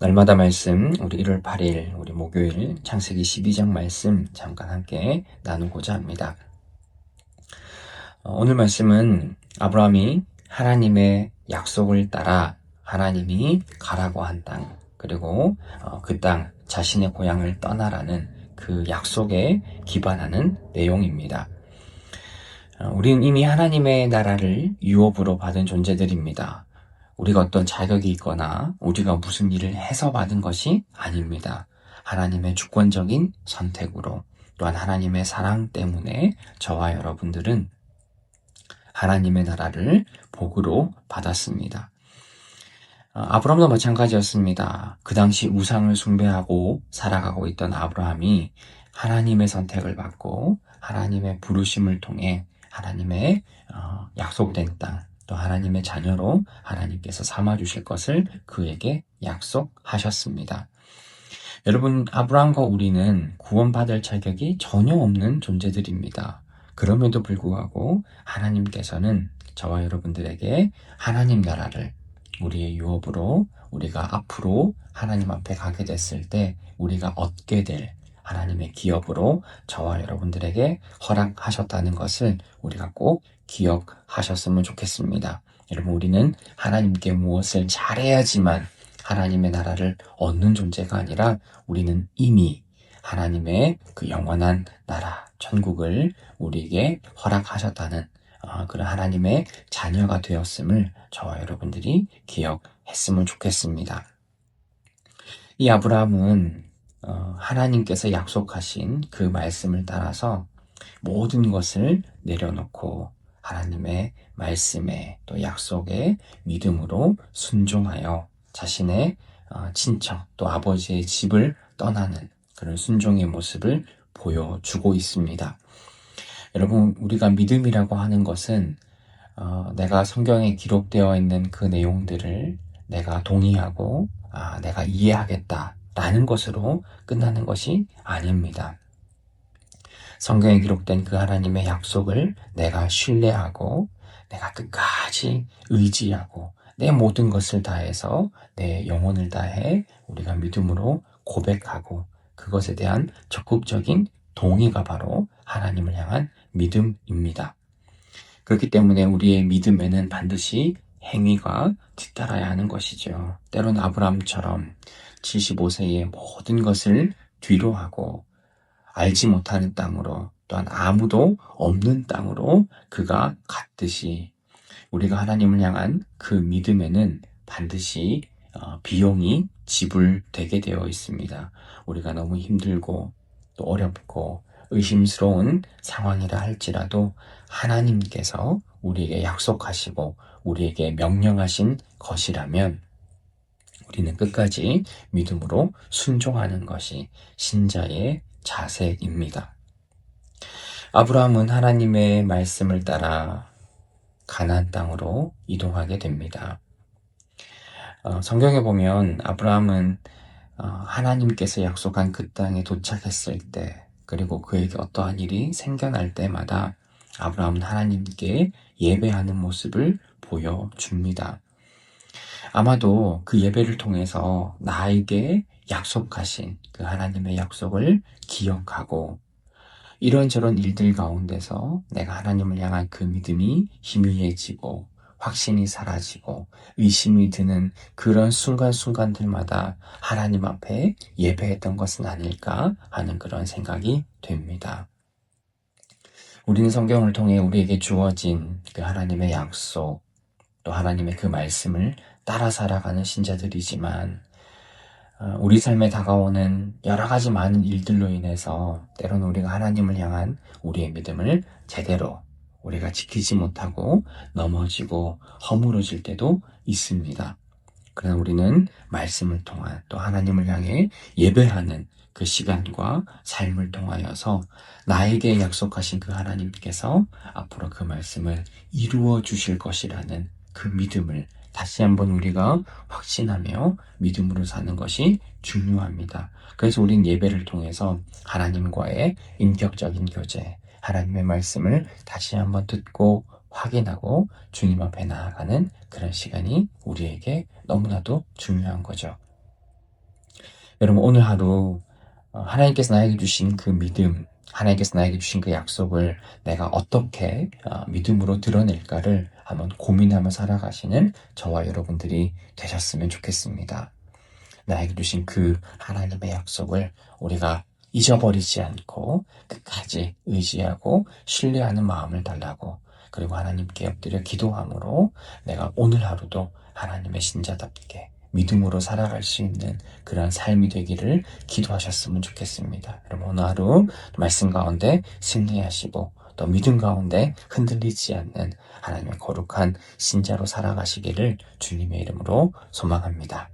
날마다 말씀, 우리 1월 8일, 우리 목요일 창세기 12장 말씀 잠깐 함께 나누고자 합니다. 오늘 말씀은 아브라함이 하나님의 약속을 따라 하나님이 가라고 한 땅, 그리고 그 땅, 자신의 고향을 떠나라는 그 약속에 기반하는 내용입니다. 우리는 이미 하나님의 나라를 유업으로 받은 존재들입니다. 우리가 어떤 자격이 있거나 우리가 무슨 일을 해서 받은 것이 아닙니다. 하나님의 주권적인 선택으로, 또한 하나님의 사랑 때문에 저와 여러분들은 하나님의 나라를 복으로 받았습니다. 아브라함도 마찬가지였습니다. 그 당시 우상을 숭배하고 살아가고 있던 아브라함이 하나님의 선택을 받고 하나님의 부르심을 통해 하나님의 약속된 땅, 또 하나님의 자녀로 하나님께서 삼아주실 것을 그에게 약속하셨습니다. 여러분, 아브라함과 우리는 구원받을 자격이 전혀 없는 존재들입니다. 그럼에도 불구하고 하나님께서는 저와 여러분들에게 하나님 나라를 우리의 유업으로, 우리가 앞으로 하나님 앞에 가게 됐을 때 우리가 얻게 될 하나님의 기업으로 저와 여러분들에게 허락하셨다는 것을 우리가 꼭 기억하셨으면 좋겠습니다. 여러분, 우리는 하나님께 무엇을 잘해야지만 하나님의 나라를 얻는 존재가 아니라 우리는 이미 하나님의 그 영원한 나라, 천국을 우리에게 허락하셨다는 그런 하나님의 자녀가 되었음을 저와 여러분들이 기억했으면 좋겠습니다. 이 아브라함은 하나님께서 약속하신 그 말씀을 따라서 모든 것을 내려놓고 하나님의 말씀에 또 약속에 믿음으로 순종하여 자신의 친척 또 아버지의 집을 떠나는 그런 순종의 모습을 보여주고 있습니다. 여러분, 우리가 믿음이라고 하는 것은 내가 성경에 기록되어 있는 그 내용들을 내가 동의하고 내가 이해하겠다라는 것으로 끝나는 것이 아닙니다. 성경에 기록된 그 하나님의 약속을 내가 신뢰하고 내가 끝까지 의지하고 내 모든 것을 다해서 내 영혼을 다해 우리가 믿음으로 고백하고 그것에 대한 적극적인 동의가 바로 하나님을 향한 믿음입니다. 그렇기 때문에 우리의 믿음에는 반드시 행위가 뒤따라야 하는 것이죠. 때로는 아브라함처럼 75세에 모든 것을 뒤로 하고 알지 못하는 땅으로, 또한 아무도 없는 땅으로 그가 갔듯이 우리가 하나님을 향한 그 믿음에는 반드시 비용이 지불되게 되어 있습니다. 우리가 너무 힘들고 또 어렵고 의심스러운 상황이라 할지라도 하나님께서 우리에게 약속하시고 우리에게 명령하신 것이라면 우리는 끝까지 믿음으로 순종하는 것이 신자의 자세입니다. 아브라함은 하나님의 말씀을 따라 가나안 땅으로 이동하게 됩니다. 성경에 보면 아브라함은 하나님께서 약속한 그 땅에 도착했을 때, 그리고 그에게 어떠한 일이 생겨날 때마다 아브라함은 하나님께 예배하는 모습을 보여줍니다. 아마도 그 예배를 통해서 나에게 약속하신 그 하나님의 약속을 기억하고 이런저런 일들 가운데서 내가 하나님을 향한 그 믿음이 희미해지고 확신이 사라지고 의심이 드는 그런 순간순간들마다 하나님 앞에 예배했던 것은 아닐까 하는 그런 생각이 됩니다. 우리는 성경을 통해 우리에게 주어진 그 하나님의 약속, 또 하나님의 그 말씀을 따라 살아가는 신자들이지만 우리 삶에 다가오는 여러 가지 많은 일들로 인해서 때로는 우리가 하나님을 향한 우리의 믿음을 제대로 우리가 지키지 못하고 넘어지고 허물어질 때도 있습니다. 그러나 우리는 말씀을 통한 또 하나님을 향해 예배하는 그 시간과 삶을 통하여서 나에게 약속하신 그 하나님께서 앞으로 그 말씀을 이루어 주실 것이라는 그 믿음을 다시 한번 우리가 확신하며 믿음으로 사는 것이 중요합니다. 그래서 우리는 예배를 통해서 하나님과의 인격적인 교제, 하나님의 말씀을 다시 한번 듣고 확인하고 주님 앞에 나아가는 그런 시간이 우리에게 너무나도 중요한 거죠. 여러분 오늘 하루 하나님께서 나에게 주신 그 믿음, 하나님께서 나에게 주신 그 약속을 내가 어떻게 믿음으로 드러낼까를 한번 고민하며 살아가시는 저와 여러분들이 되셨으면 좋겠습니다. 나에게 주신 그 하나님의 약속을 우리가 잊어버리지 않고 끝까지 의지하고 신뢰하는 마음을 달라고, 그리고 하나님께 엎드려 기도함으로 내가 오늘 하루도 하나님의 신자답게 믿음으로 살아갈 수 있는 그런 삶이 되기를 기도하셨으면 좋겠습니다. 여러분 오늘 하루 말씀 가운데 승리하시고 또 믿음 가운데 흔들리지 않는 하나님의 거룩한 신자로 살아가시기를 주님의 이름으로 소망합니다.